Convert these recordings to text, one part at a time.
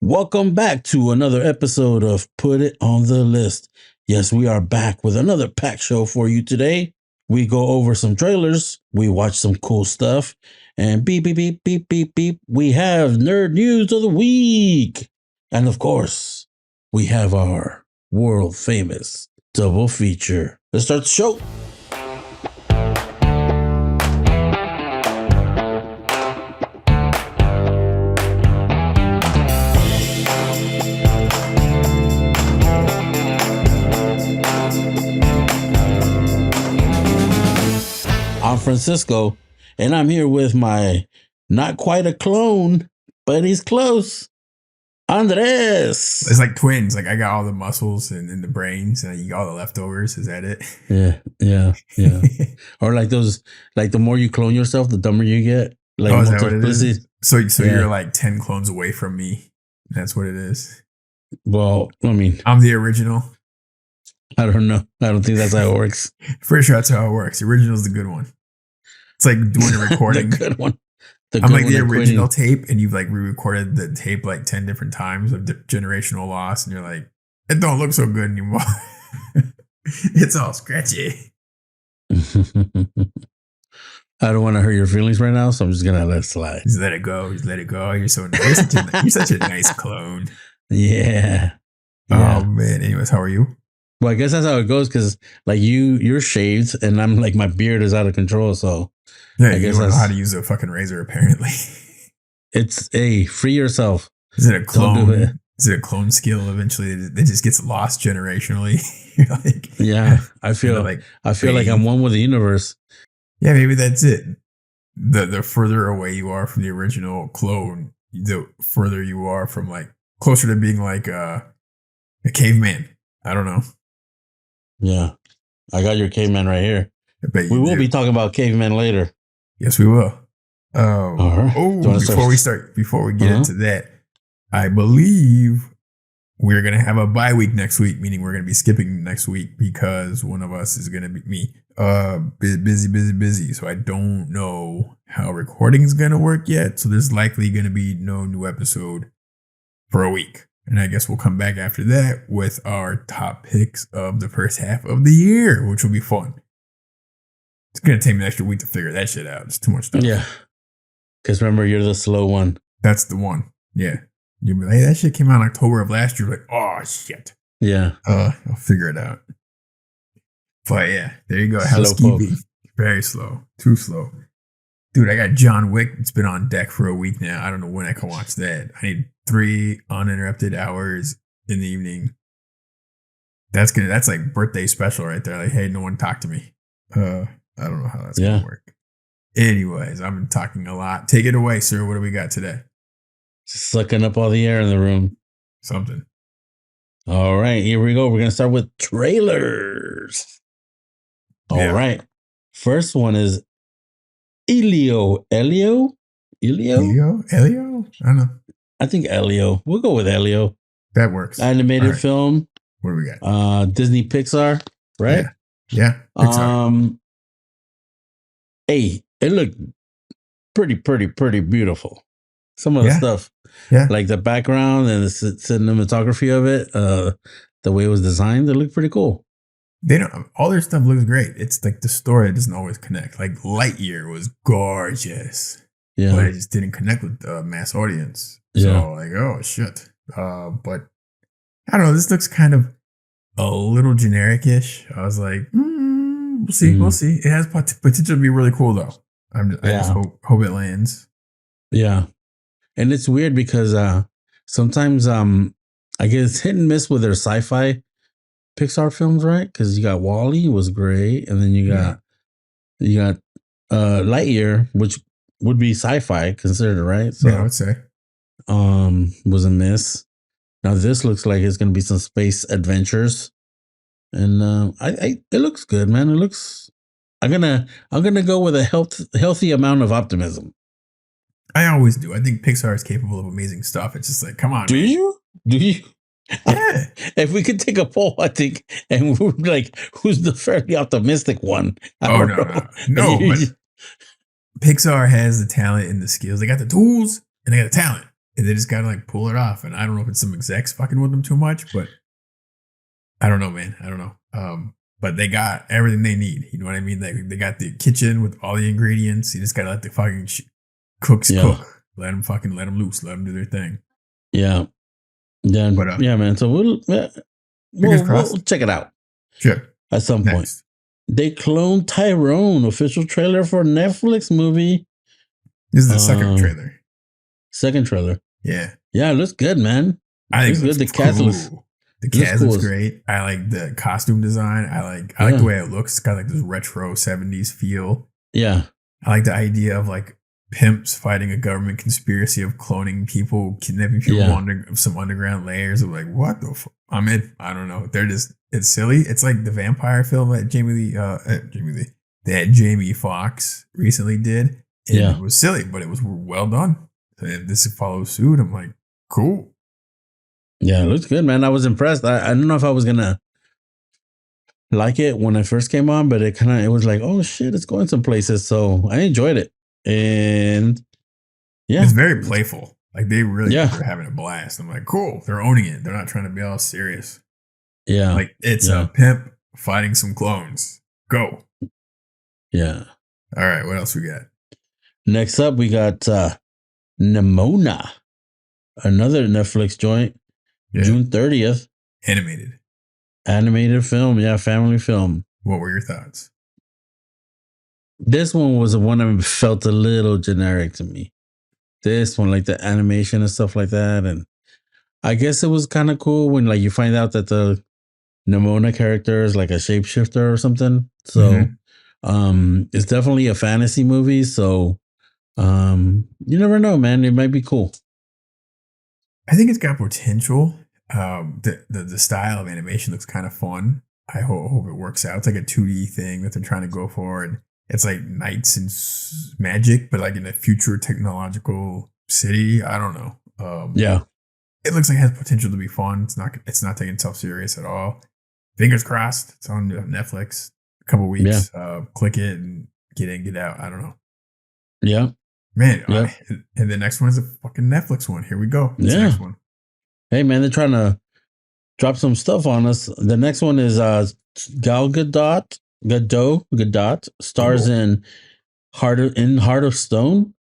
Welcome back to another episode of Put It on the List. Yes, we are back with another packed show for you today. We go over some trailers, we watch some cool stuff, and beep, beep, beep, beep, beep, beep, we have Nerd News of the Week. And of course, we have our world famous double feature. Let's start the show. I'm Francisco, and I'm here with my not quite a clone, but he's close, Andres. It's like twins. Like I got all the muscles and the brains, and you got all the leftovers. Is that it? Yeah. Or like those, like the more you clone yourself, the dumber you get. Like is that what it is? So you're like 10 clones away from me. That's what it is. Well, I mean, I'm the original. I don't know. I don't think that's how it works. Pretty sure that's how it works. The original is the good one. It's like doing a recording. The good one. I'm like the original tape, and you've like re-recorded the tape like 10 different times of generational loss, and you're like, it don't look so good anymore. It's all scratchy. I don't want to hurt your feelings right now, so I'm just gonna let it slide. Just let it go. Just let it go. You're so nice. You're such a nice clone. Yeah. Oh man. Anyways, how are you? Well, I guess that's how it goes because, like, you're shaved and I'm like, my beard is out of control. So, yeah, I guess you don't know how to use a fucking razor. Apparently, it's free yourself. Is it a clone? Is it a clone skill? Eventually, it just gets lost generationally. You're like, yeah, I feel like I'm one with the universe. Yeah, maybe that's it. The further away you are from the original clone, the further you are from like closer to being like a caveman. I don't know. Yeah, I got your caveman right here. We will be talking about cavemen later. Yes, we will. All right. Oh, before we get into that, I believe we're gonna have a bye week next week, meaning we're gonna be skipping next week because one of us is gonna be me. Busy. So I don't know how recording is gonna work yet. So there's likely gonna be no new episode for a week. And I guess we'll come back after that with our top picks of the first half of the year, which will be fun. It's going to take me an extra week to figure that shit out. It's too much stuff. Yeah. Because remember, you're the slow one. That's the one. Yeah. You'll be like, hey, that shit came out in October of last year. Like, oh, shit. Yeah. I'll figure it out. But yeah, there you go. Housekeeping. Very slow. Too slow. Dude, I got John Wick. It's been on deck for a week now. I don't know when I can watch that. I need 3 uninterrupted hours in the evening. That's like birthday special right there. Like, hey, no one talk to me. I don't know how that's gonna work. Anyways, I've been talking a lot. Take it away, sir. What do we got today? Just sucking up all the air in the room. Something. All right, here we go. We're gonna start with trailers. All right. First one is Elio? I don't know. I think Elio. We'll go with Elio. That works. Animated film. What do we got? Disney Pixar, right? Yeah. Pixar. Hey, it looked pretty beautiful. Some of the stuff. Yeah. Like the background and the cinematography of it, the way it was designed, it looked pretty cool. All their stuff looks great. It's like the story doesn't always connect. Like Lightyear was gorgeous. Yeah. But it just didn't connect with the mass audience. So like, oh shit. But I don't know, this looks kind of a little generic-ish. I was like, we'll see. It has potential to be really cool though. I just hope it lands. Yeah. And it's weird because sometimes I guess hit and miss with their sci-fi Pixar films, right? Because you got WALL-E was great, and then you got Lightyear, which would be sci-fi considered, right? So yeah, I would say was a miss. Now this looks like it's gonna be some space adventures, and it looks good, man. It looks. I'm gonna go with a healthy amount of optimism. I always do. I think Pixar is capable of amazing stuff. It's just like, come on. Do you? Yeah. If we could take a poll, I think, and we're like, who's the fairly optimistic one? No. But Pixar has the talent and the skills. They got the tools and they got the talent. and they just gotta like pull it off. And I don't know if it's some execs fucking with them too much, but I don't know, man. I don't know. But they got everything they need. You know what I mean? They got the kitchen with all the ingredients. You just gotta let the fucking cooks cook. Let them loose. Let them do their thing. Yeah. Yeah. But yeah, man. So we'll check it out. Sure. At some point. They cloned Tyrone. Official trailer for Netflix movie. This is the second trailer. Second trailer. Yeah. Yeah, it looks good, man. I think it looks good. The cast looks great. I like the costume design. I like the way it looks. It's got like this retro 70s feel. Yeah. I like the idea of like pimps fighting a government conspiracy of cloning people, kidnapping people under some underground layers of like, what the fuck? I'm in. I don't know. It's silly. It's like the vampire film that Jamie Foxx recently did. And it was silly, but it was well done. So if this follows suit, I'm like, cool. Yeah, it looks good, man. I was impressed. I don't know if I was gonna like it when I first came on, but it was like, oh shit, it's going some places. So I enjoyed it. And it's very playful. Like they really are having a blast. I'm like, cool. They're owning it. They're not trying to be all serious. Yeah. Like it's a pimp fighting some clones. Go. Yeah. All right. What else we got? Next up, we got Nimona, another Netflix joint. June 30th. Animated film. Yeah, family film. What were your thoughts? This one was the one that felt a little generic to me. This one, like the animation and stuff like that. And I guess it was kind of cool when like you find out that the Nimona character is like a shapeshifter or something. So it's definitely a fantasy movie. So you never know, man. It might be cool. I think it's got potential. The style of animation looks kind of fun. I hope it works out. It's like a 2D thing that they're trying to go for, and it's like knights and magic, but like in a future technological city. I don't know. It looks like it has potential to be fun. It's not taking itself serious at all. Fingers crossed. It's on Netflix. A couple weeks. Click it and get in, get out. I don't know. Yeah. Man, and the next one is a fucking Netflix one. Here we go. It's the next one. Hey, man, they're trying to drop some stuff on us. The next one is Gal Gadot stars in Heart of Stone.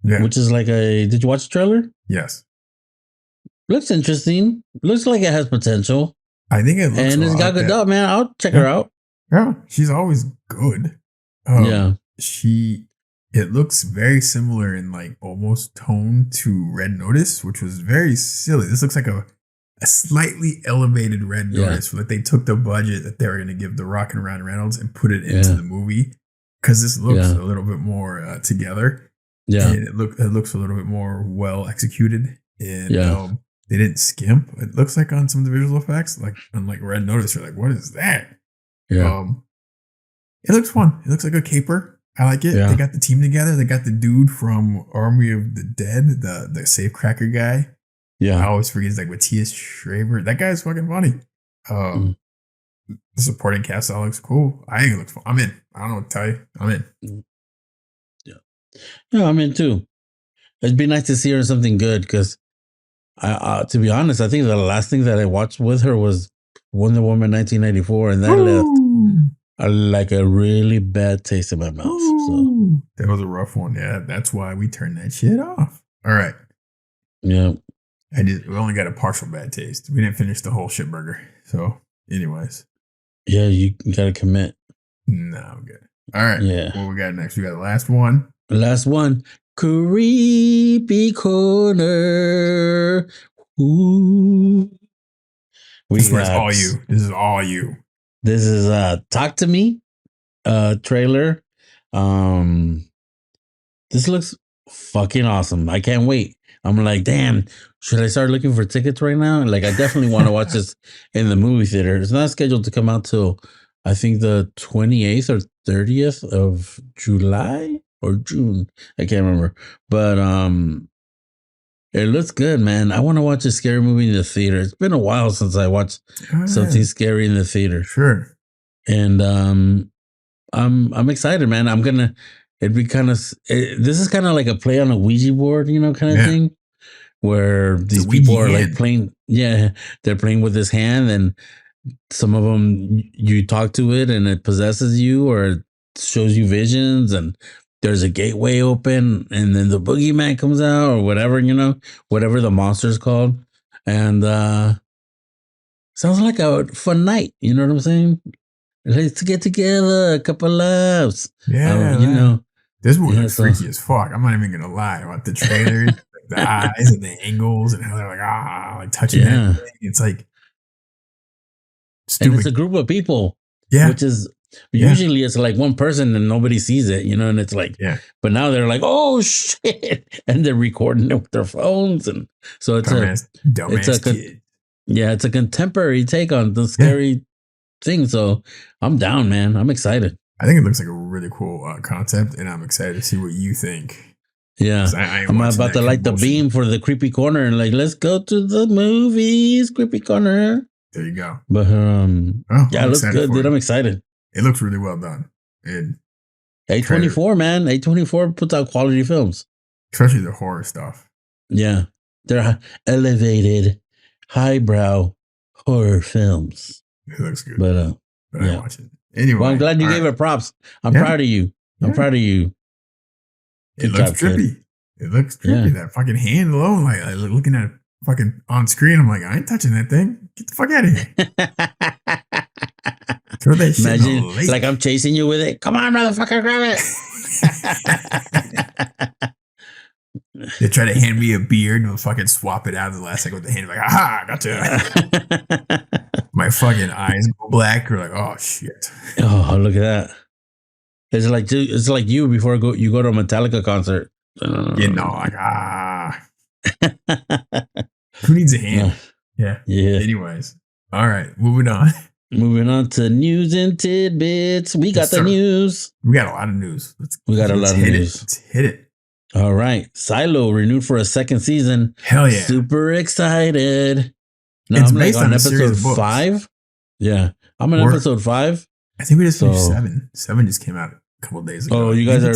Yeah. Which is like did you watch the trailer? Yes. Looks interesting. Looks like it has potential. I think it looks and it's Gal Gadot, man. I'll check her out. Yeah, she's always good. It looks very similar in like almost tone to Red Notice, which was very silly. This looks like a slightly elevated Red Notice. Like they took the budget that they were going to give The Rock and Ryan Reynolds and put it into the movie because this looks a little bit more together. Yeah, and it looks a little bit more well executed. And they didn't skimp. It looks like on some of the visual effects, like on like Red Notice, you're like, what is that? Yeah, it looks fun. It looks like a caper. I like it. They got the team together. They got the dude from Army of the Dead, the safecracker guy. Yeah, I always forget his like Matthias Schreiber. That guy's fucking funny. The supporting cast all looks cool. I think it looks fun. I'm in. I don't know what to tell you. I'm in. Yeah, I'm in too. It'd be nice to see her in something good because, to be honest, I think the last thing that I watched with her was Wonder Woman 1984, and that left like a really bad taste in my mouth. So that was a rough one. Yeah, that's why we turned that shit off. All right. Yeah. We only got a partial bad taste. We didn't finish the whole shit burger. So, anyways. Yeah, you gotta commit. No, I'm good. All right. Yeah. What we got next? We got the last one. Last one. Creepy Corner. Ooh. This is all you. This is all you. This is Talk to Me trailer. This looks fucking awesome. I can't wait. I'm like, damn, should I start looking for tickets right now? Like, I definitely want to watch this in the movie theater. It's not scheduled to come out till I think the 28th or 30th of July or June. I can't remember. But it looks good, man. I want to watch a scary movie in the theater. It's been a while since I watched something scary in the theater. Sure. And I'm excited, man. It'd be kind of this is kind of like a play on a Ouija board, kind of thing. where It's a these Ouija people are like hand. playing. Yeah, they're playing with this hand, and some of them you talk to it, and it possesses you, or it shows you visions, and there's a gateway open, and then the boogeyman comes out, or whatever whatever the monster's called, and sounds like a fun night. You know what I'm saying? Let's get together, a couple laughs. Yeah, You man. know, This movie yeah. looks So freaky as fuck. I'm not even gonna lie about the trailers, like the eyes and the angles and how they're like touching that yeah, thing. It's like and it's a stupid. group of people, Yeah, which is yeah, usually it's like one person and nobody sees it, and it's like, yeah. but now they're like, oh shit, and they're recording it with their phones, and so it's a Dumbass kid. yeah, it's a contemporary take on the Yeah, scary thing. So I'm down, man. I'm excited. I think it looks like a really cool concept, and I'm excited to see what you think. Yeah, 'Cause I ain't I'm watching about that to kind of light the bullshit. beam for the creepy corner and like, let's go to the movies, creepy corner. There you go. But Oh, yeah, I'm it looks excited good, for dude. it. I'm excited. It looks really well done, and trailer, A24, man. A24 puts out quality films. especially the horror stuff. Yeah, they're elevated, highbrow horror films. It looks good, But but I yeah. watch it anyway. Well, I'm glad you all gave right. it props. I'm Yeah, proud of you. I'm yeah. proud of you. It Good looks job, kid. trippy. It looks trippy. Yeah. That fucking hand alone, like looking at it fucking on screen, I'm like, I ain't touching that thing. Get the fuck out of here. Throw that shit in the Imagine, lake. like I'm chasing you with it. Come on, motherfucker, grab it. They try to hand me a beard and they'll fucking swap it out at the last second with the hand. Like, aha, gotcha. My fucking eyes go black. You're like, oh shit. Oh, look at that. It's like you before you go to a Metallica concert. Like, who needs a hand? Yeah. Yeah. Anyways. All right. Moving on. Moving on to news and tidbits. We got the news. We got a lot of news. Let's hit it. Let's hit it. All right. Silo renewed for a second season. Hell yeah. Super excited. Now It's I'm like based on on a series episode of books. 5. Yeah. I'm on episode 5. I think we just finished 7. 7 just came out a couple of days ago. Oh, you guys are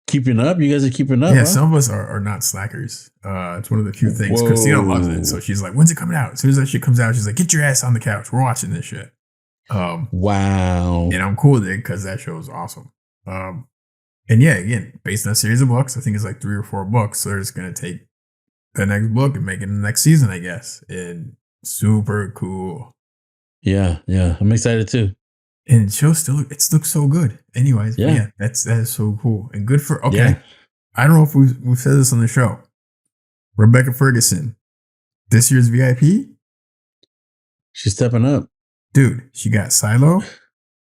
keeping up? You guys are keeping up? Yeah, huh? some of us are not slackers. It's one of the few things. Christina loves it. So she's like, when's it coming out? As soon as that shit comes out, she's like, get your ass on the couch. We're watching this shit. Wow. And I'm cool with it because that show is awesome. And yeah, again, based on a series of books, I think it's like 3 or 4 books. So they're just going to take the next book and make it the next season, I guess. And super cool. Yeah. I'm excited too. And the show it looks so good. Anyways, yeah, that is so cool. And good for, okay. Yeah. I don't know if we've said this on the show. Rebecca Ferguson, this year's VIP. She's stepping up. Dude, she got Silo.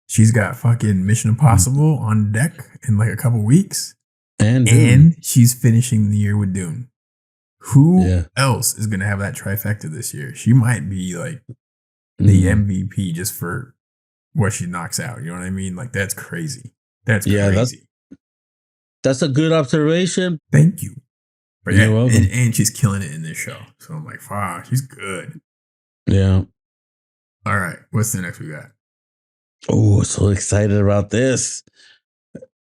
She's got fucking Mission Impossible on deck in like a couple weeks. And she's finishing the year with Dune. Who else is going to have that trifecta this year? She might be like the MVP just for what she knocks out. You know what I mean? Like, that's crazy. That's crazy. That's a good observation. Thank you. But You're welcome. And she's killing it in this show. So I'm like, wow, she's good. Yeah. All right. What's the next we got? Oh, so excited about this.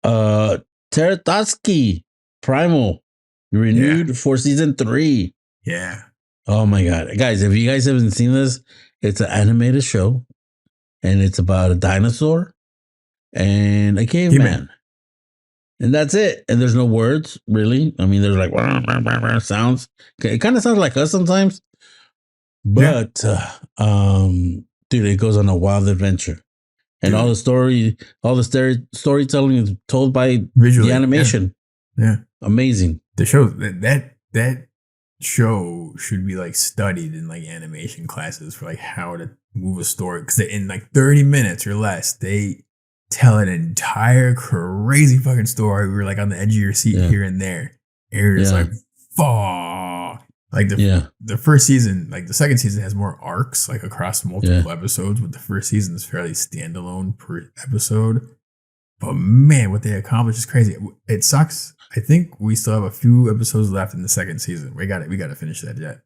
Teratatsky Primal renewed for season 3. Yeah. Oh my God. Guys, if you guys haven't seen this, it's an animated show. And it's about a dinosaur and a caveman. And that's it. And there's no words, really. I mean, there's like sounds. It kind of sounds like us sometimes. But, dude, it goes on a wild adventure. And all the storytelling is told by visually, the animation. Yeah. Amazing. The show, that show should be like studied in like animation classes for like how to move a story. Because in like 30 minutes or less, they tell an entire crazy fucking story. We were like on the edge of your seat here and there. And you're just like, fuck. Like the first season, like the second season has more arcs like across multiple episodes, but the first season is fairly standalone per episode. But man, what they accomplished is crazy. It sucks. I think we still have a few episodes left in the second season. We got to finish that yet.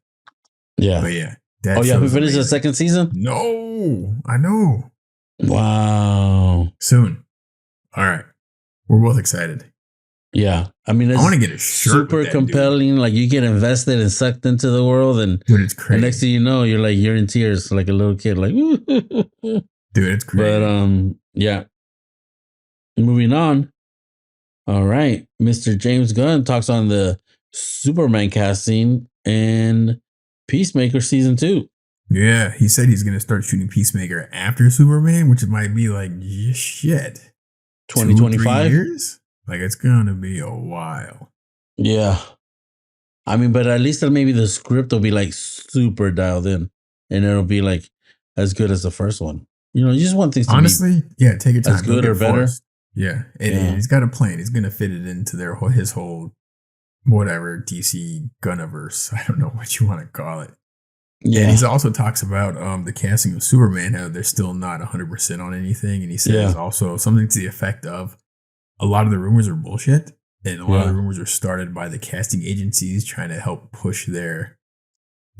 Yeah. But yeah. You haven't finished the second season? No, I know. Wow. Soon. All right. We're both excited. Yeah, I mean, I want it's to get a shirt with super that dude. compelling. Like you get invested and sucked into the world, Dude, it's and next crazy. thing you know, you're in tears like a little kid. Like, Dude, it's but crazy. yeah. Moving on. All right, Mr. James Gunn talks on the Superman casting and Peacemaker season 2, Yeah, he said he's gonna start shooting Peacemaker after Superman, which might be like shit, 2 3 2025. years. Like it's gonna be a while. Yeah, I mean, but at least maybe the script will be like super dialed in, and it'll be like as good as the first one. You just want things to be Honestly, yeah, take your as time. Don't good or get better. forced. Yeah, and Yeah, he's got a plan. He's gonna fit it into his whole whatever DC Gunniverse. I don't know what you want to call it. And yeah, he's also talks about the casting of Superman, how they're still not 100% on anything. And he says yeah, also something to the effect of a lot of the rumors are bullshit. And a lot of the yeah, rumors are started by the casting agencies trying to help push their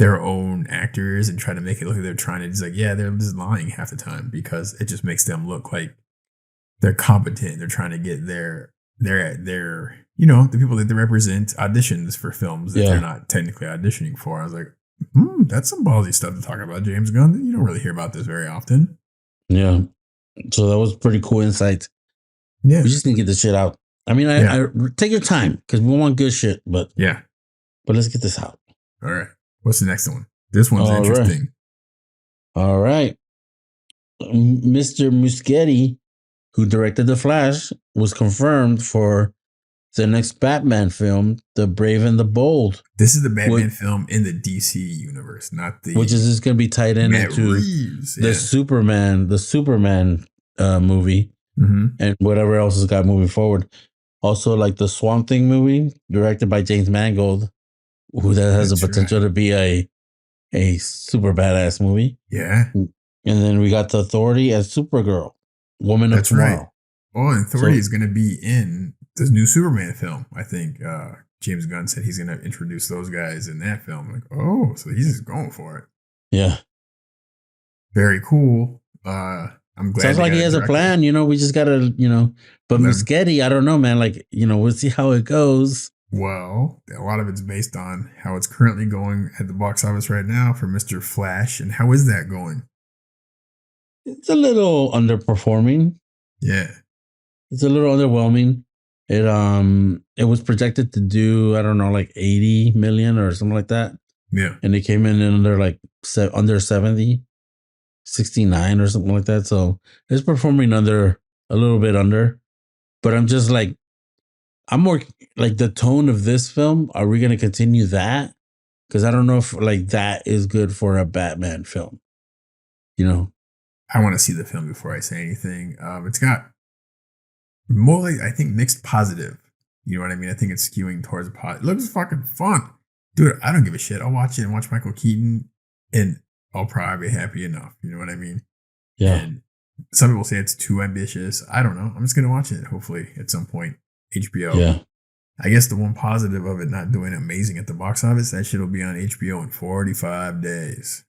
own actors and try to make it look like they're trying to just like, yeah, they're just lying half the time because it just makes them look like they're competent. They're trying to get their the people that they represent auditions for films that they're yeah, not technically auditioning for. I was like, that's some ballsy stuff to talk about, James Gunn. You don't really hear about this very often. yeah. So that was pretty cool insight. Yeah, We just need to get this shit out. I mean, yeah, I take your time because we want good shit, yeah. but let's get this out. All right. What's the next one? This one's All right, interesting. all right. Mr. Muschietti, who directed The Flash, was confirmed for the next Batman film, The Brave and the Bold, This is the Batman which, film in the DC universe, not which is the just going to be tied in Matt into Reeves. the Yeah. Superman movie Mm-hmm. and whatever else has got moving forward. Also, like the Swamp Thing movie, directed by James Mangold, who that has the That's potential right. to be a super badass movie. Yeah, And then we got The Authority as Supergirl, Woman of that's right. Tomorrow. Oh, and Authority So is going to be in this new Superman film. I think James Gunn said he's going to introduce those guys in that film. Like, oh, so he's just going for it. yeah, Very cool. I'm glad sounds they like got he a has a director. plan. We just gotta, But Let him. Muschietti, I don't know, man. Like, we'll see how it goes. Well, a lot of it's based on how it's currently going at the box office right now for Mr. Flash. And how is that going? It's a little underperforming. Yeah. It's a little underwhelming. It was projected to do, I don't know, like 80 million or something like that, Yeah. and it came in under like under 70, 69 or something like that. So it's performing under a little bit under. But I'm just like, I'm more like the tone of this film. Are we going to continue that? Because I don't know if like that is good for a Batman film. You know? I want to see the film before I say anything. It's got more like, I think, mixed positive. You know what I mean? I think it's skewing towards positive. It looks fucking fun. Dude, I don't give a shit. I'll watch it and watch Michael Keaton and I'll probably be happy enough. You know what I mean? Yeah. And some people say it's too ambitious. I don't know. I'm just going to watch it, hopefully, at some point. HBO. Yeah. I guess the one positive of it not doing amazing at the box office, that shit will be on HBO in 45 days.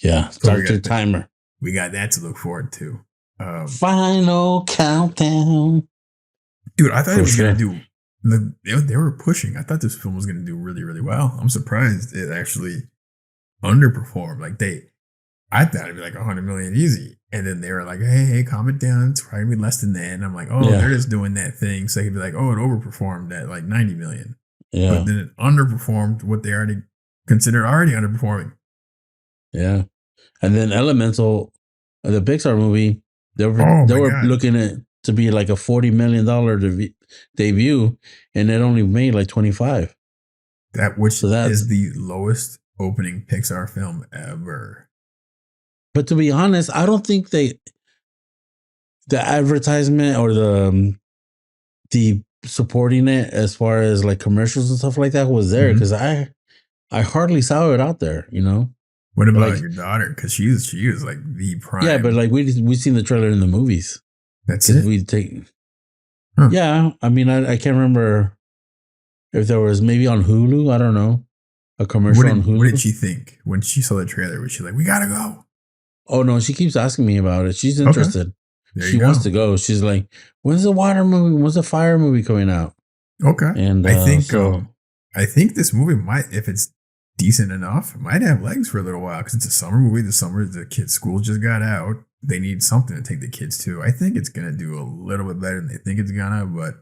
Yeah. So Start your timer. we got that to look forward to. Final countdown. Dude, I thought For it was sure. going to do. They were pushing. I thought this film was going to do really, really well. I'm surprised it actually underperformed. I thought it'd be like 100 million easy. And then they were like, hey, calm it down. It's probably gonna be less than that. And I'm like, oh, Yeah. they're just doing that thing. So they could be like, oh, it overperformed at like 90 million. Yeah. But then it underperformed what they already considered already underperforming. Yeah. And then Elemental, the Pixar movie, they were God. looking at to be like a $40 million debut, and it only made like 25. Which So that's, is the lowest opening Pixar film ever. but to be honest, I don't think the advertisement or the supporting it as far as like commercials and stuff like that was there, because I hardly saw it out there, What about like your daughter? Because she was like the prime. Yeah, but like we seen the trailer in the movies. That's it. We take. Huh. Yeah, I mean, I can't remember if there was maybe on Hulu. I don't know, a commercial on Hulu. What did she think when she saw the trailer? Was she like, "We gotta go"? Oh no, she keeps asking me about it. She's interested. There you she wants go. to go. She's like, "When's the water movie? When's the fire movie coming out?" Okay. And so I think this movie might, if it's decent enough, it might have legs for a little while because it's a summer movie. The kids' school just got out. They need something to take the kids to. I think it's gonna do a little bit better than they think it's gonna, but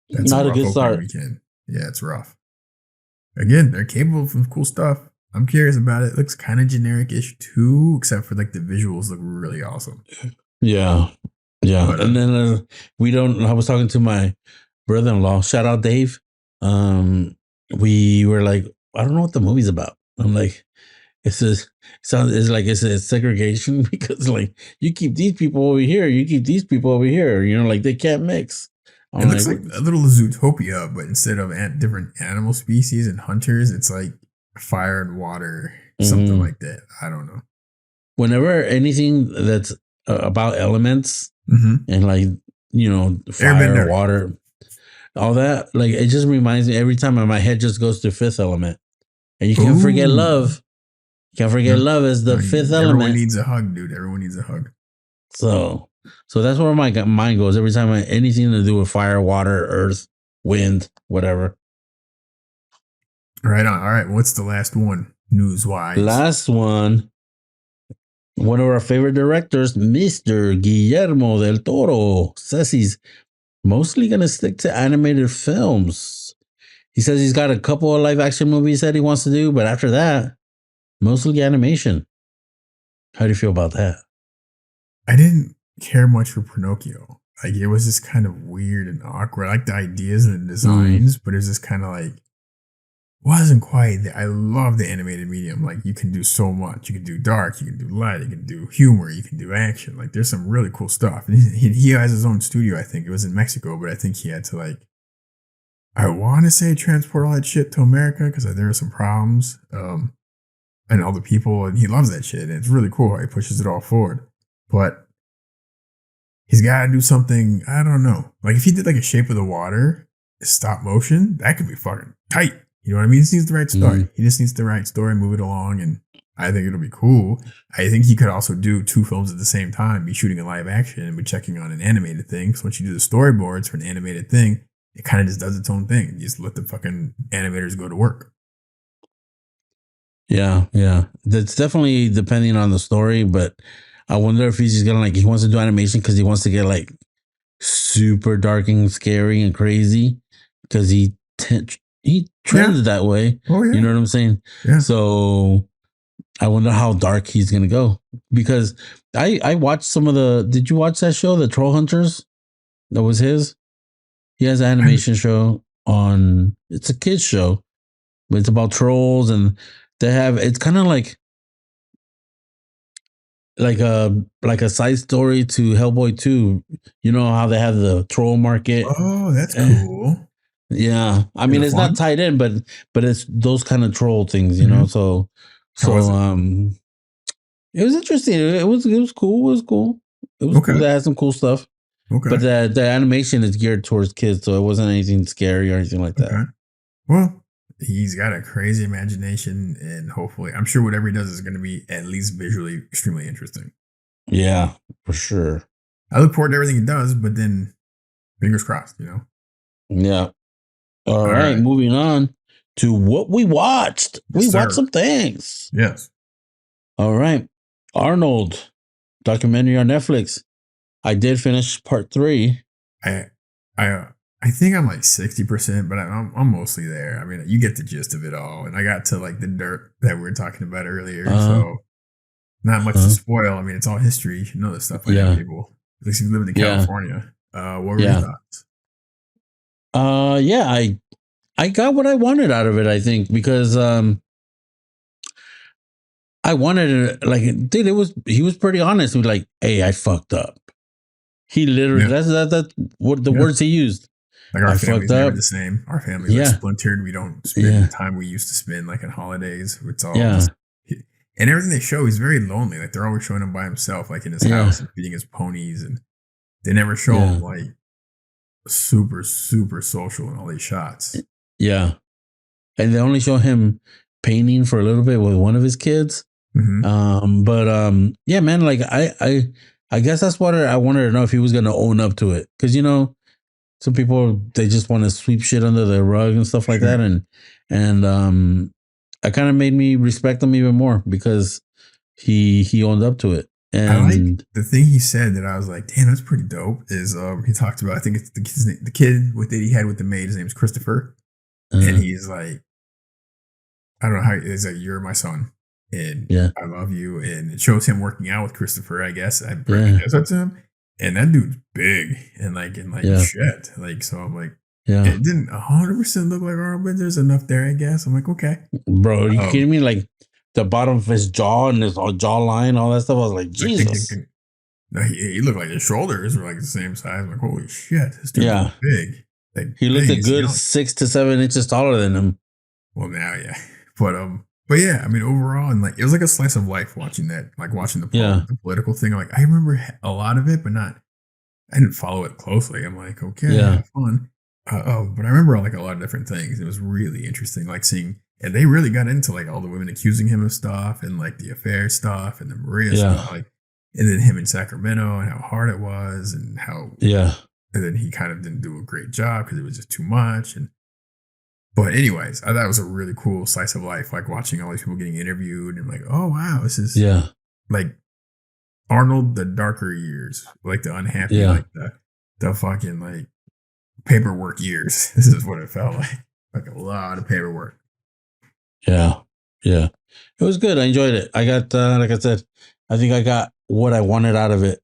that's a not a rough good opening start. weekend. Yeah, it's rough. Again, they're capable of some cool stuff. I'm curious about it. It looks kind of generic-ish too, except for like the visuals look really awesome. Yeah, yeah. But And then we don't. I was talking to my brother-in-law. Shout out Dave. We were like, I don't know what the movie's about. I'm like, it's a sounds it's like it's a segregation because like you keep these people over here, you keep these people over here. You know, like they can't mix. it I'm looks like, like a little Zootopia, but instead of different animal species and hunters, it's like fire and water, something mhm. like that. I don't know. Whenever anything that's about elements Mm-hmm. and like fire, Airbender. water, all that, like it just reminds me every time my head just goes to fifth element. And you can't forget Ooh. love. You can't forget No, love is no, the fifth everyone element. needs a hug, dude. Everyone needs a hug. So that's where my mind goes every time anything to do with fire, water, earth, wind, whatever. Right on. All right. What's the last one, news wise? Last one of our favorite directors, Mr. Guillermo del Toro, says he's mostly going to stick to animated films. He says he's got a couple of live action movies that he wants to do, but after that, mostly animation. How do you feel about that? I didn't care much for Pinocchio. Like it was just kind of weird and awkward. I like the ideas and the designs, but it was just kind of like wasn't quite there. I love the animated medium. Like you can do so much. You can do dark, you can do light, you can do humor, you can do action. Like there's some really cool stuff. And he has his own studio. I think it was in Mexico, but I think he had to like I want to say transport all that shit to America because there are some problems. And all the people, and he loves that shit. And it's really cool how he pushes it all forward. But he's got to do something. I don't know. Like if he did like a Shape of the Water stop motion, that could be fucking tight. You know what I mean? He just needs the right story. He just needs the right story, move it along, and I think it'll be cool. I think he could also do two films at the same time, be shooting a live action and be checking on an animated thing. So once you do the storyboards for an animated thing, it kind of just does its own thing. You just let the fucking animators go to work. Yeah, yeah. That's definitely depending on the story, but I wonder if he's just gonna he wants to do animation because he wants to get like super dark and scary and crazy because he trends that way. Oh yeah. You know what I'm saying? Yeah. So I wonder how dark he's gonna go because I watched some of the. Did you watch that show, The Troll Hunters? That was his. He has an animation show on. It's a kids show, but it's about trolls and they have. It's kind of like a side story to Hellboy 2. You know how they have the troll market. Oh, that's cool. Yeah, I Is mean it it's fun? not tied in, but it's those kind of troll things, you know. Mm-hmm. So How so was it? it was interesting. It was cool. It was cool. It was cool. Okay. They had some cool stuff, but Okay. the animation is geared towards kids, so it wasn't anything scary or anything like that. Okay. Well, he's got a crazy imagination, and hopefully, I'm sure whatever he does is going to be at least visually extremely interesting. Yeah, for sure. I look forward to everything he does, but then fingers crossed, you know? Yeah. All All right, right. moving on to what we watched. Yes, We watched sir. some things. Yes. All right. Arnold documentary on Netflix. I did finish part 3. I, I think I'm like 60%, but I'm mostly there. I mean, you get the gist of it all. And I got to like the dirt that we were talking about earlier. Uh, So not much to uh, spoil. I mean, it's all history. You should know this stuff by now, yeah, people. At least if you live in yeah, California. What were your yeah. thoughts? Yeah, I got what I wanted out of it, I think, because I wanted it like dude, he was pretty honest. He was like, "Hey, I fucked up." He literally Yeah. that's what the Yeah. words he used. Like our I fucked family's never up. the same. Our families are Yeah. splintered. We don't spend the Yeah. time we used to spend like in holidays. It's all Yeah. just and everything they show, he's very lonely. Like they're always showing him by himself, like in his Yeah. house and feeding his ponies, and they never show Yeah. him like super, super social in all these shots. Yeah. And they only show him painting for a little bit with one of his kids. Mm-hmm. But yeah, man, like I guess that's what I wanted to know, if he was gonna own up to it, because some people, they just want to sweep shit under the rug and stuff like that, Sure. and I kind of made me respect him even more because he owned up to it, I like and the thing he said that I was like, damn, that's pretty dope. Is he talked about? I think it's the kid with that he had with the maid. His name's Christopher, and uh, he's like, I don't know how he's like, you're my son, and yeah, I love you, and it shows him working out with Christopher. I guess I yeah, guess that's him, and that dude's big and yeah, shit. Like so, I'm like, yeah, it didn't 100% look like Arnold, but there's enough there. I guess I'm like, okay. bro, are you Um, kidding me? Like the bottom of his jaw and his jawline, all that stuff. I was like, like ding ding Jesus, ding. No, he looked like his shoulders were like the same size. I'm like, holy shit, this dude's yeah, big. Like he looked big. a He's good young. 6 to 7 inches taller than him. Well, now, yeah, but yeah, I mean, overall, and like it was like a slice of life watching that, like watching Yeah, the political thing. Like I remember a lot of it, but not. I didn't follow it closely. I'm like, okay, yeah, have fun. But I remember like a lot of different things. It was really interesting, like seeing, and they really got into like all the women accusing him of stuff, and like the affair stuff, and the Maria stuff, yeah, like, and then him in Sacramento, and how hard it was, and how, yeah, and then he kind of didn't do a great job because it was just too much, and but anyways, I thought it was a really cool slice of life, like watching all these people getting interviewed and like, oh wow, this is yeah, like Arnold the darker years, like the unhappy, yeah, like the fucking like paperwork years. This is what it felt like. Like a lot of paperwork. yeah, yeah. It was good. I enjoyed it. I got, like I said, I think I got what I wanted out of it.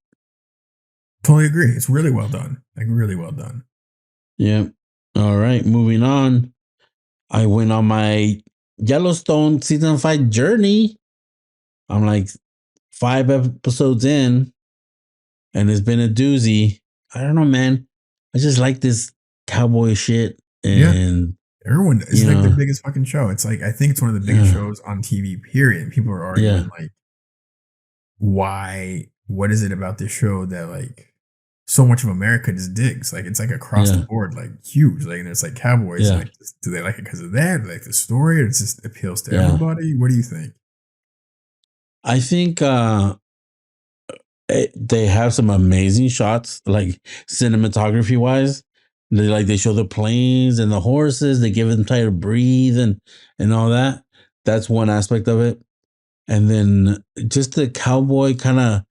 Totally agree. It's really well done. Like really well done. Yeah. All right. Moving on. I went on my Yellowstone season 5 journey. I'm like 5 episodes in, and it's been a doozy. I don't know, man. I just like this cowboy shit, Yeah. and Everyone is you like the know, biggest fucking show. It's like I think it's one of the biggest yeah, shows on TV, period. People are yeah, arguing like why what is it about this show that like so much of America just digs? Like it's like across the yeah, board, like huge. Like and it's like cowboys and yeah, like do they like it because of that? Like the story, or it just appeals to yeah. everybody? What do you think? I think they have some amazing shots, like cinematography wise. They show the planes and the horses. They give them time to breathe and all that. That's one aspect of it. And then just the cowboy kind of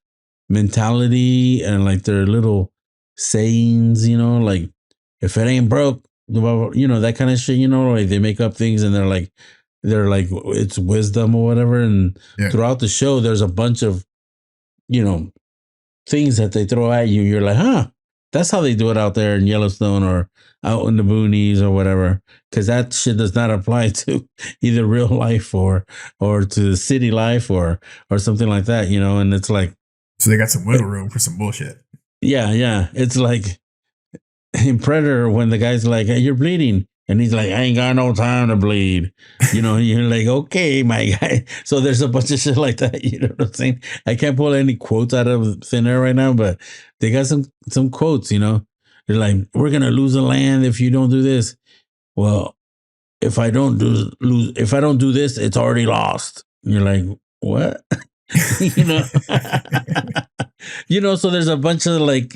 mentality and like their little sayings, like if it ain't broke, that kind of shit. Like they make up things and they're like it's wisdom or whatever. And Yeah. throughout the show, there's a bunch of you know things that they throw at you. You're like, huh, that's how they do it out there in Yellowstone or out in the boonies or whatever. Because that shit does not apply to either real life or to city life or something like that. And it's like, So they got some eh, wiggle room for some bullshit. yeah, yeah. It's like in Predator when the guy's like, hey, you're bleeding. And he's like, I ain't got no time to bleed. You're like, okay, my guy. So there's a bunch of shit like that. You know what I'm saying? I can't pull any quotes out of thin air right now, but they got some quotes, They're like, we're gonna lose the land if you don't do this. Well, if I don't do this, it's already lost. And you're like, what? you know so there's a bunch of like,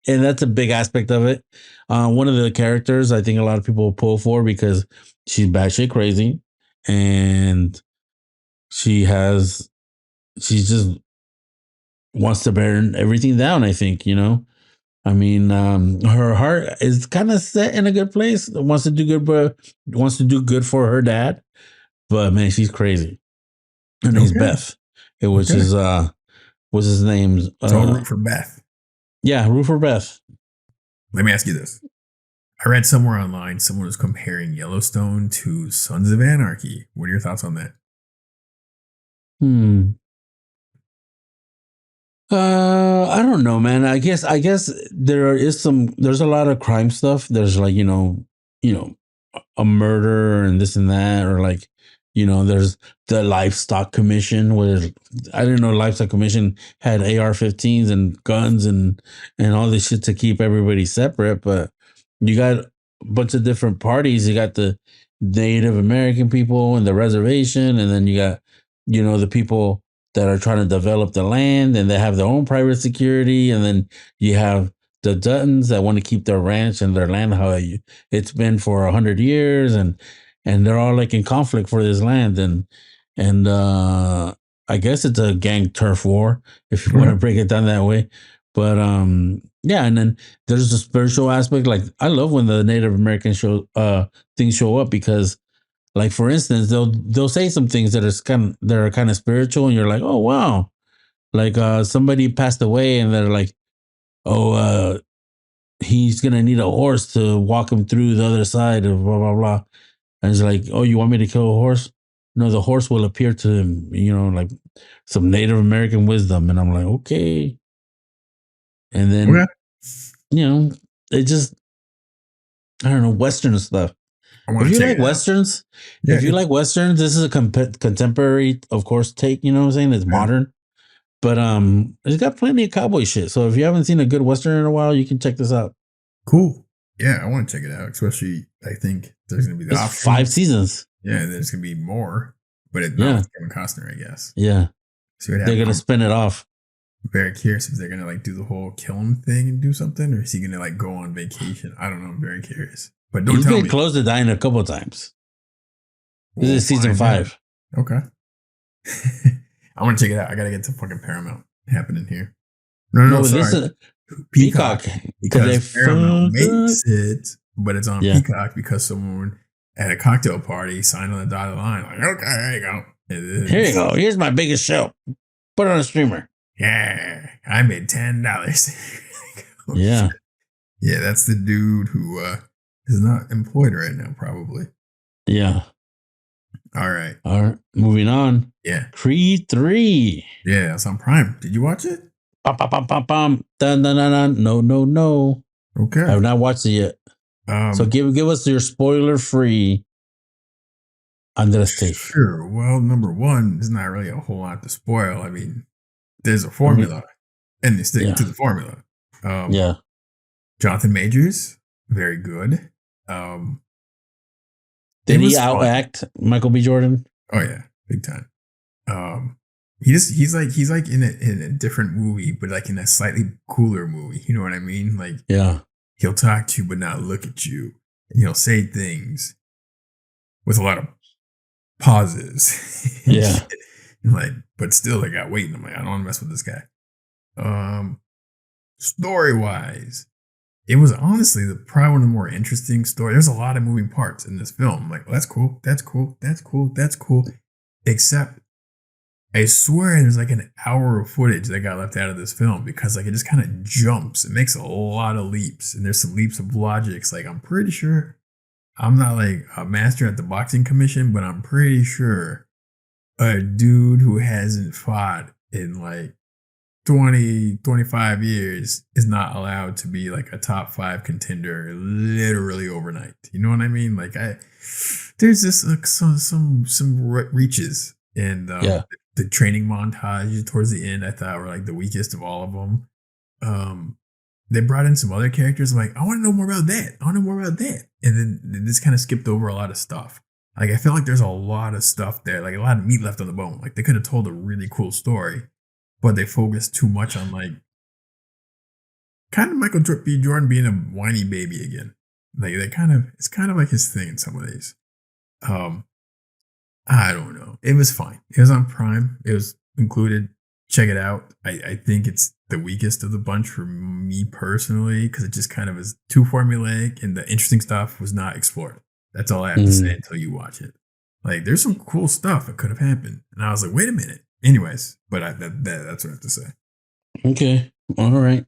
and that's a big aspect of it. One of the characters I think a lot of people pull for because she's batshit crazy, and she has she just wants to bear everything down. I think I mean, her heart is kind of set in a good place. Wants to do good, but wants to do good for her dad. But man, she's crazy. Her name's Okay. Beth. It was Okay. his what's his name? So I'll root for Beth. Yeah, root for Beth. Let me ask you this. I read somewhere online someone was comparing Yellowstone to Sons of Anarchy. What are your thoughts on that? Hmm. I don't know, man. I guess there's a lot of crime stuff. There's like, you know, a murder and this and that, or like, there's the livestock commission where I didn't know livestock commission had AR-15s and guns and all this shit to keep everybody separate. But you got a bunch of different parties. You got the Native American people and the reservation, and then you got, the people that are trying to develop the land, and they have their own private security, and then you have the Duttons that want to keep their ranch and their land how it's been for 100 years, and they're all like in conflict for this land, and I guess it's a gang turf war if you want to break it down that way. But yeah, and then there's the spiritual aspect. Like I love when the Native American things show up, because like for instance, they'll say some things that are kind of spiritual, and you're like, oh wow, like somebody passed away, and they're like, oh he's gonna need a horse to walk him through the other side of blah blah blah, and it's like, oh, you want me to kill a horse? No, the horse will appear to him, like some Native American wisdom, and I'm like, okay, and then it just, I don't know, Western stuff. I If want you to check like it out. westerns, Yeah, if you like westerns, this is a contemporary, of course, take. You know what I'm saying? It's modern, but it's got plenty of cowboy shit. So if you haven't seen a good western in a while, you can check this out. cool. Yeah, I want to check it out. Especially, I think there's going to be the It's option. 5 seasons. Yeah, there's going to be more, but it's not with Kevin Costner, I guess. Yeah, So they're gonna spin it off. I'm very curious if they're going to like do the whole kill him thing and do something, or is he going to like go on vacation? I don't know. I'm very curious. But don't He's tell been me. close to dying a couple of times. This We'll is season find 5. out. Okay. I want to check it out. I got to get to fucking Paramount happening here. No, sorry. This is Peacock. Because Paramount makes up. it, but it's on Peacock because someone at a cocktail party signed on the dotted line. Like, okay, there you go. Here you go. Here's my biggest show. Put it on a streamer. Yeah, I made $10. Yeah. Shit. Yeah, that's the dude who is not employed right now, probably. Yeah. All right. Moving on. Yeah. Creed 3. Yeah, it's on Prime. Did you watch it? Bum, bum, bum, bum, bum. Dun, dun, dun, dun. No. Okay. I have not watched it yet. So give us your spoiler-free Andres take. Sure. Well, number one, there's not really a whole lot to spoil. I mean, there's a formula, and they stick to the formula. Jonathan Majors, very good. Did he outact Michael B. Jordan? Oh yeah, big time. He's like in a different movie, but like in a slightly cooler movie. You know what I mean? Like, he'll talk to you but not look at you, and he'll say things with a lot of pauses. Yeah. Like, but still, like, I got waiting. I'm like, I don't want to mess with this guy. Story wise, it was honestly probably one of the more interesting stories. There's a lot of moving parts in this film. I'm like, well, that's cool. That's cool. That's cool. That's cool. Except, I swear there's like an hour of footage that got left out of this film because like it just kind of jumps. It makes a lot of leaps, and there's some leaps of logics. Like, I'm pretty sure, I'm not like a master at the boxing commission, but I'm pretty sure a dude who hasn't fought in like 20, 25 years is not allowed to be like a top 5 contender literally overnight. You know what I mean? Like, there's this like some reaches, and the training montage towards the end I thought were like the weakest of all of them. They brought in some other characters. I'm like, I want to know more about that. I want to know more about that. And then they just kind of skipped over a lot of stuff. Like, I feel like there's a lot of stuff there, like a lot of meat left on the bone. Like, they could have told a really cool story, but they focused too much on like kind of Michael B. Jordan being a whiny baby again. Like, it's kind of like his thing in some of these. I don't know. It was fine. It was on Prime. It was included. Check it out. I think it's the weakest of the bunch for me personally, because it just kind of is too formulaic, and the interesting stuff was not explored. That's all I have to say until you watch it. Like, there's some cool stuff that could have happened, and I was like, wait a minute. Anyways, but that's what I have to say. Okay, all right.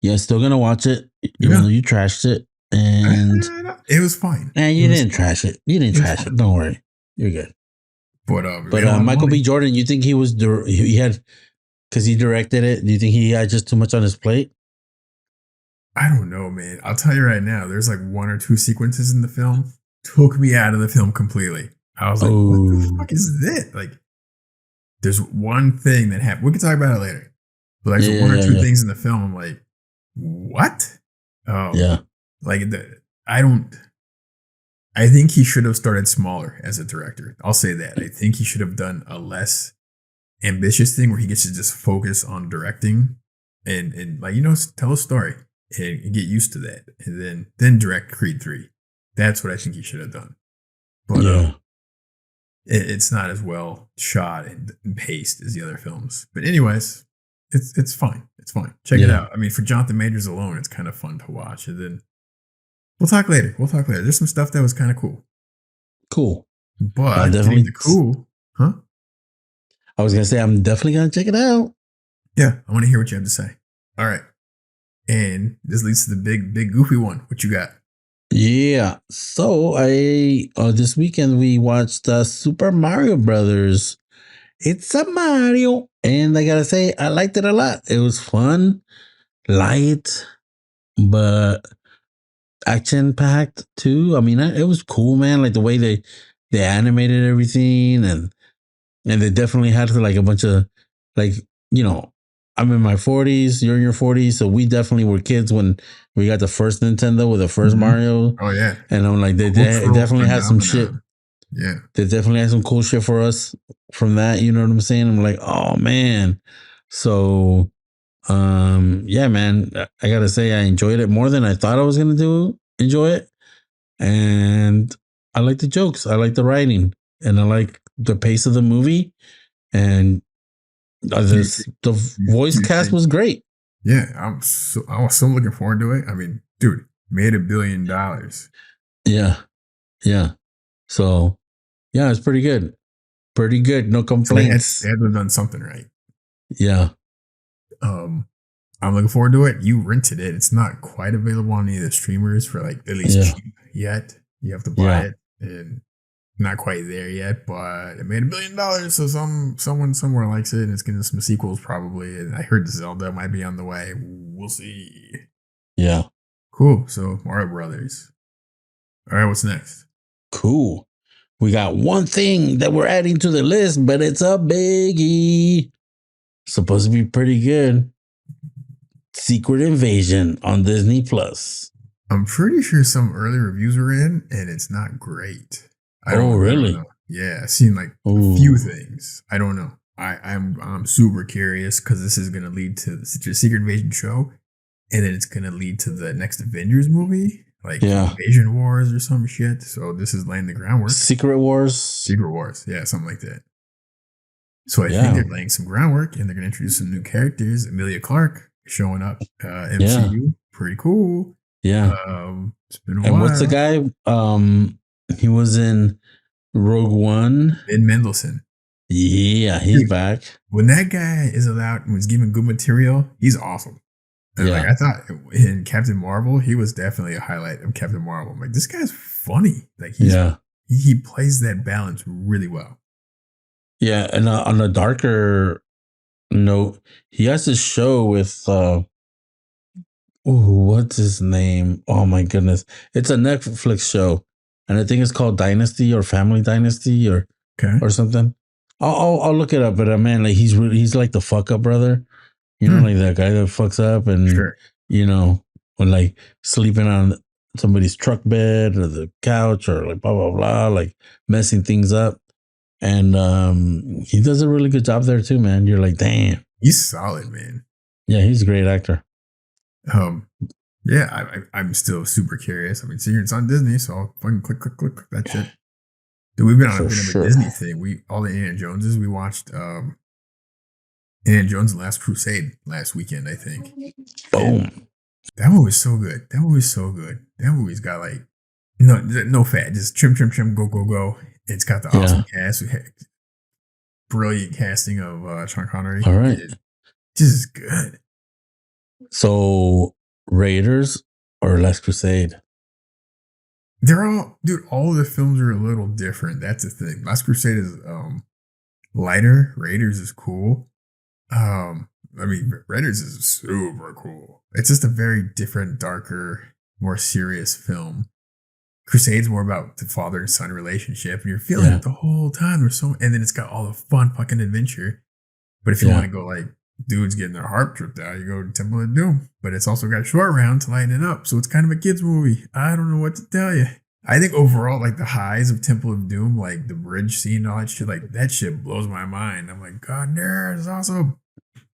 Yeah, still gonna watch it, even though you trashed it, and it was fine. And you didn't trash it. You didn't trash it. Don't worry, you're good. But Michael B. Jordan, you think he had, because he directed it? Do you think he had just too much on his plate? I don't know, man. I'll tell you right now. There's like 1 or 2 sequences in the film took me out of the film completely. I was like, what the fuck is that? Like, there's one thing that happened. We can talk about it later. But like, 1 or 2 things in the film, I'm like, what? Like, I think he should have started smaller as a director. I'll say that. I think he should have done a less ambitious thing where he gets to just focus on directing and like tell a story and get used to that, and then direct Creed 3. That's what I think he should have done. But Yeah. it's not as well shot and paced as the other films. But anyways, it's fine. It's fine. Check it out. I mean, for Jonathan Majors alone, it's kind of fun to watch. And then we'll talk later. There's some stuff that was kind of cool. Cool. But definitely cool. Huh? I was gonna say I'm definitely gonna check it out. Yeah, I want to hear what you have to say. All right. And this leads to the big goofy one. What you got? Yeah. So this weekend we watched Super Mario Brothers. It's a Mario, and I gotta say I liked it a lot. It was fun, light, but action packed too. I mean, it was cool, man. Like the way they animated everything, and they definitely had like a bunch of like I'm in my 40s, you're in your 40s, so we definitely were kids when we got the first Nintendo with the 1st Mario. Oh yeah, and I'm like they definitely had some shit. Yeah, they definitely had some cool shit for us from that. You know what I'm saying? I'm like, oh man. So yeah, man, I gotta say I enjoyed it more than I thought I was gonna enjoy it. And I like the jokes, I like the writing, and I like the pace of the movie. And the voice cast was great. Yeah, I was so looking forward to it. I mean, dude, made $1 billion. Yeah. So yeah, it's pretty good. No complaints. So they had to have done something right. Yeah. I'm looking forward to it. You rented it. It's not quite available on any of the streamers for like at least cheap yet. You have to buy it, and not quite there yet. But it made $1 billion, so someone somewhere likes it, and it's getting some sequels probably. And I heard Zelda might be on the way. We'll see. Yeah. Cool. So Mario Brothers. All right, what's next? Cool. We got one thing that we're adding to the list, but it's a biggie. Supposed to be pretty good. Secret Invasion on Disney Plus. I'm pretty sure some early reviews were in, and it's not great. Really? Yeah, I've seen like a few things. I don't know. I'm super curious because this is going to lead to the Secret Invasion show, and then it's going to lead to the next Avengers movie, like Invasion Wars or some shit. So this is laying the groundwork. Secret Wars, yeah, something like that. So I think they're laying some groundwork, and they're going to introduce some new characters. Emilia Clarke showing up, MCU, pretty cool. Yeah. It's been a while. And what's the guy? He was in Rogue One. Ben Mendelsohn. Yeah, he's back. When that guy is allowed and was given good material, he's awesome. And like I thought in Captain Marvel, he was definitely a highlight of Captain Marvel. I'm like, this guy's funny. Like he plays that balance really well. Yeah, and on a darker note, he has this show with what's his name? Oh my goodness. It's a Netflix show. And I think it's called Dynasty or Family Dynasty or something. I'll look it up, but man, like he's like the fuck up brother. You know, like that guy that fucks up and when like sleeping on somebody's truck bed or the couch or like blah blah blah, like messing things up. And he does a really good job there too, man. You're like, damn. He's solid, man. Yeah, he's a great actor. Yeah, I'm still super curious. I mean, it's on Disney, so I'll fucking click that shit. Dude, we've been on a Disney thing. All the Indiana Joneses we watched. Indiana Jones and Last Crusade last weekend, I think. Boom. That movie was so good. That movie's got like no fat, just trim, go. It's got the awesome cast. We had brilliant casting of Sean Connery. All right, just good. So Raiders or Last Crusade? They're all, dude. All of the films are a little different. That's the thing. Last Crusade is lighter. Raiders is cool. I mean, Raiders is super cool. It's just a very different, darker, more serious film. Crusade's more about the father and son relationship, and you're feeling it the whole time. And then it's got all the fun fucking adventure. But if you want to go like dudes getting their heart tripped out, you go to Temple of Doom. But it's also got Short Round to lighten it up, so it's kind of a kids movie. I don't know what to tell you. I think overall, like the highs of Temple of Doom, like the bridge scene, and all that shit, like that shit blows my mind. I'm like, God, damn, it's awesome.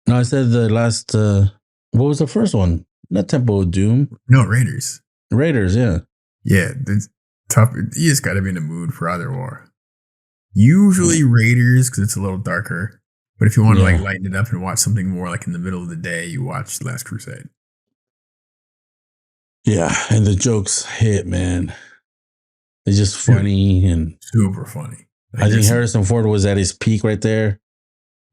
No, I said the last. What was the first one? Not Temple of Doom. No, Raiders. Raiders. Yeah. Yeah, it's tough. You just got to be in the mood for either war. Usually Raiders because it's a little darker. But if you want to like lighten it up and watch something more like in the middle of the day, you watch Last Crusade. Yeah, and the jokes hit, man. It's just funny and super funny. Like, I think Harrison Ford was at his peak right there.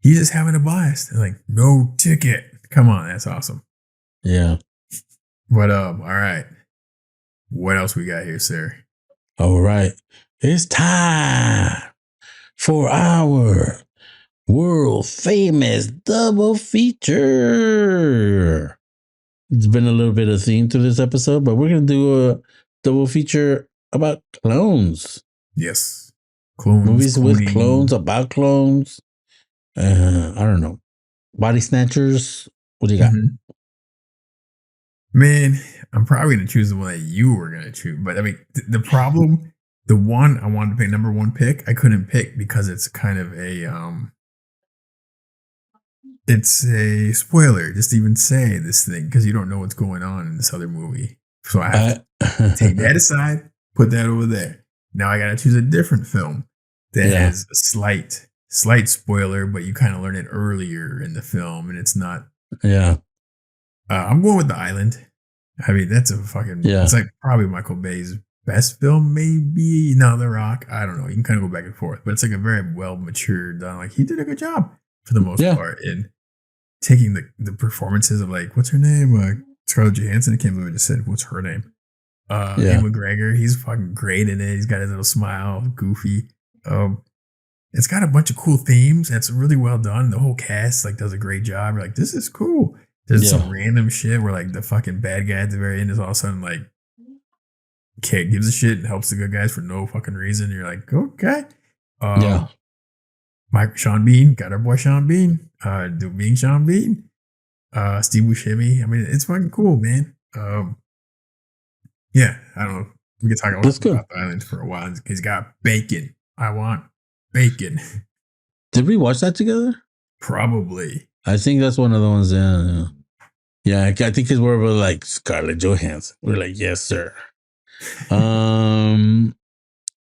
He's just having a blast. Like, no ticket. Come on, that's awesome. Yeah. But all right. What else we got here, sir? All right. It's time for our world famous double feature. It's been a little bit of theme to this episode, but we're going to do a double feature about clones. Yes. Clones. Movies with clones, about clones. I don't know. Body snatchers. What do you got? Mm-hmm. Man, I'm probably going to choose the one that you were going to choose. But I mean, the problem, the one I wanted to pick, number one pick, I couldn't pick because it's kind of it's a spoiler just to even say this thing because you don't know what's going on in this other movie. So I have to take that aside, put that over there. Now I got to choose a different film that has a slight spoiler, but you kind of learn it earlier in the film, and it's not. Yeah. I'm going with The Island. I mean, that's a fucking. Yeah. It's like probably Michael Bay's best film, maybe. No, The Rock. I don't know. You can kind of go back and forth, but it's like a very well matured. Like he did a good job for the most part in taking the performances of like what's her name, Scarlett Johansson. I can't believe I just said what's her name. Ian McGregor. He's fucking great in it. He's got his little smile, goofy. It's got a bunch of cool themes. It's really well done. The whole cast like does a great job. You're like, this is cool. There's some random shit where like the fucking bad guy at the very end is all of a sudden like gives a shit and helps the good guys for no fucking reason. You're like, okay. Sean Bean, got our boy Sean Bean. Being Sean Bean. Steve Buscemi. I mean, it's fucking cool, man. Yeah, I don't know. We can talk about the island for a while. He's got bacon. I want bacon. Did we watch that together? Probably. I think that's one of the ones. Yeah. I think because we're like Scarlett Johansson. We're like, yes, sir. Yeah,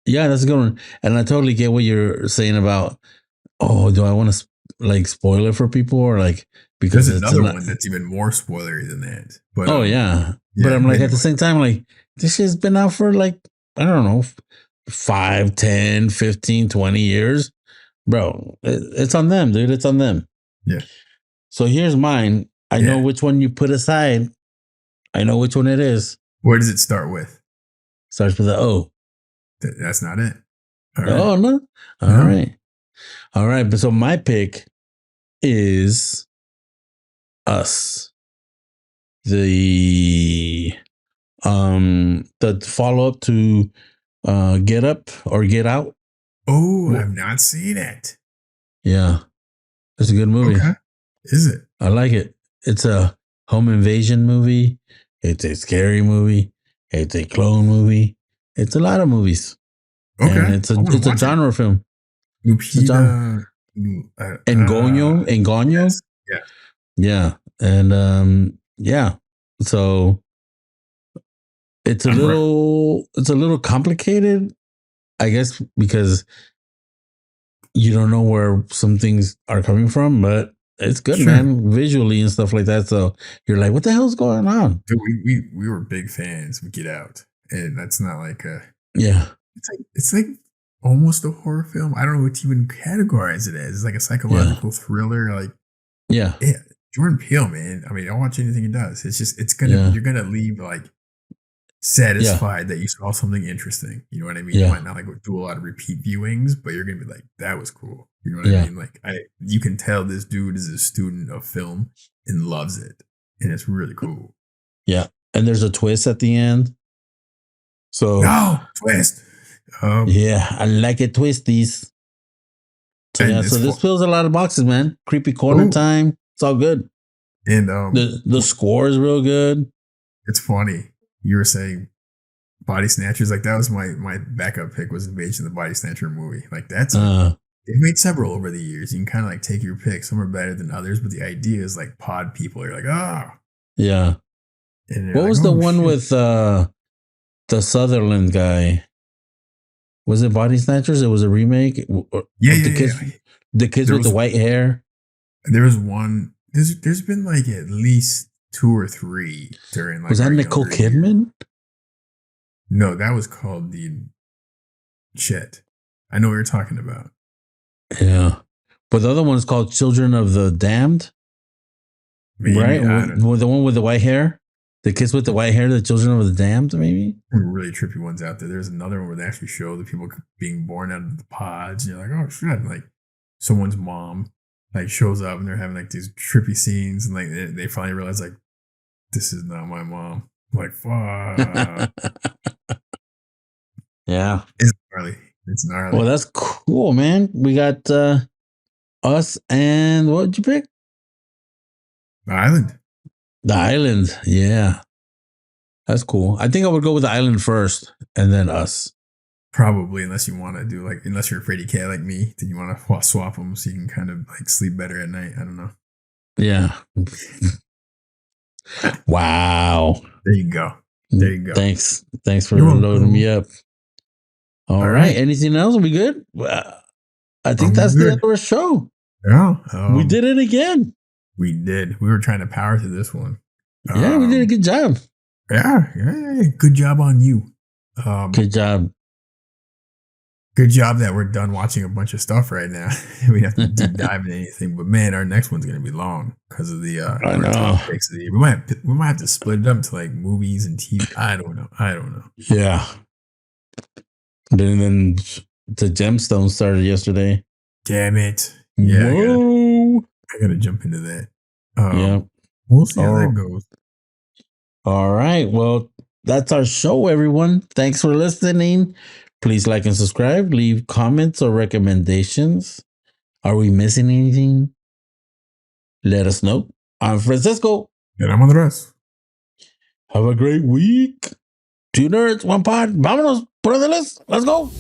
that's a good one. And I totally get what you're saying about. Oh, do I want to like spoil it for people or like because there's another one that's even more spoilery than that. But but I'm like at the same time like this shit's been out for like I don't know 5, 10, 15, 20 years, bro. It's on them, dude. It's on them. Yeah. So here's mine. I know which one you put aside. I know which one it is. Where does it start with? Starts with the O. That's not it. All right. Oh no. All right. All right. But so my pick is Us. The follow up to Get Up or Get Out. Oh, I've not seen it. Yeah. It's a good movie. Okay. Is it? I like it. It's a home invasion movie. It's a scary movie. It's a clone movie. It's a lot of movies. Okay. And it's a genre film. Lupita Engaño. Yes. Yeah. And so it's a little complicated, I guess, because you don't know where some things are coming from, but it's good, man, visually and stuff like that. So you're like, what the hell's going on? Dude, we were big fans of Get Out, and that's not like it's like almost a horror film. I don't know what to even categorize it as. It's like a psychological thriller. Like Jordan Peele, man. I mean, I'll watch anything he does. It's just you're gonna leave like satisfied that you saw something interesting. You know what I mean? You might not like do a lot of repeat viewings, but you're gonna be like, that was cool. You know what I mean? Like you can tell this dude is a student of film and loves it. And it's really cool. Yeah. And there's a twist at the end. So twist. I like it twisties. So so this fills a lot of boxes, man. Creepy corner time. It's all good. And the score is real good. It's funny. You were saying Body Snatchers, like that was my backup pick, was Invasion of the Body Snatcher movie. Like that's they've made several over the years. You can kind of like take your pick. Some are better than others, but the idea is like pod people. You're like, oh, yeah. and What like, was the oh one shit. with the Sutherland guy? Was it Body Snatchers? It was a remake. Yeah, The yeah, kids, yeah. the kids There with the was white hair. there was one. There's been like at least 2 or 3 during Was like that our Nicole younger years. Kidman? No, that was called the Chet. I know what you're talking about. Yeah, but the other one is called Children of the Damned, right? Maybe I don't know. The one with the white hair, the kids with the white hair, the Children of the Damned, maybe. Really trippy ones out there. There's another one where they actually show the people being born out of the pods, and you're like, oh shit! And like someone's mom like shows up, and they're having like these trippy scenes, and like they finally realize like this is not my mom. I'm like, fuck. Yeah. It's gnarly. It's gnarly. Well, that's cool, man. We got us and what did you pick? The Island. The Island. Yeah. That's cool. I think I would go with the Island first and then us. Probably, unless you want to do like, unless you're a fraidy cat like me, then you want to swap them so you can kind of like sleep better at night. I don't know. Yeah. Wow. There you go. There you go. Thanks for loading me up. All right. Anything else? Are we good? I think that's the end of our show. Yeah. We did it again. We did. We were trying to power through this one. Yeah, we did a good job. Yeah. Good job on you. Good job. Good job that we're done watching a bunch of stuff right now. We have to deep dive into anything, but man, our next one's gonna be long because of the I know. picks of the year. We might have to split it up to like movies and TV. I don't know. Yeah. Then the Gemstone started yesterday. Damn it! Yeah, I gotta jump into that. Yeah, we'll see how that goes. All right. Well, that's our show, everyone. Thanks for listening. Please like and subscribe. Leave comments or recommendations. Are we missing anything? Let us know. I'm Francisco. And I'm Andres. Have a great week. 2 nerds, 1 pod. Vámonos. Put on the list. Let's go.